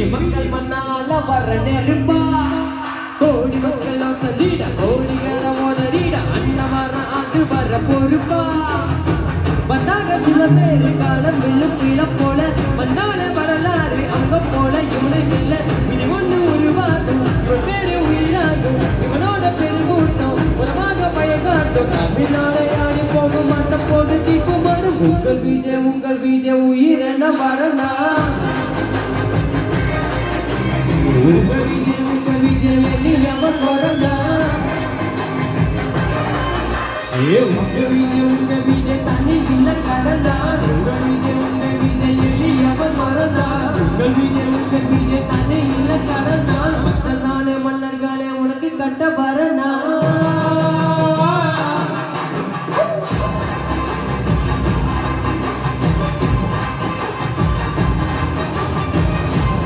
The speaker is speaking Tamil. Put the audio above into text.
மக்கள் மண்ணால வர நெருப்பா கோடி மக்கள் சொல்லிட கோடிகளை உதறிட அண்ணன் வர அது வர பொறுப்பா வந்தாங்க சில பேரு காலம் வில்லும் கீழ போல வந்தான வரலாறு அங்க போல இவனு இல்ல இது ஒண்ணு உருவாகும் ஒரு பேரு உயிராகும் இவனோட பெருங்கூட்டம் உரமாக பயங்காட்டும் தமிழ்நாடை ஆடி போகும் மட்டம் போட்டு தீக்கும் வரும் உங்கள் விஜய் உயிரென வரனா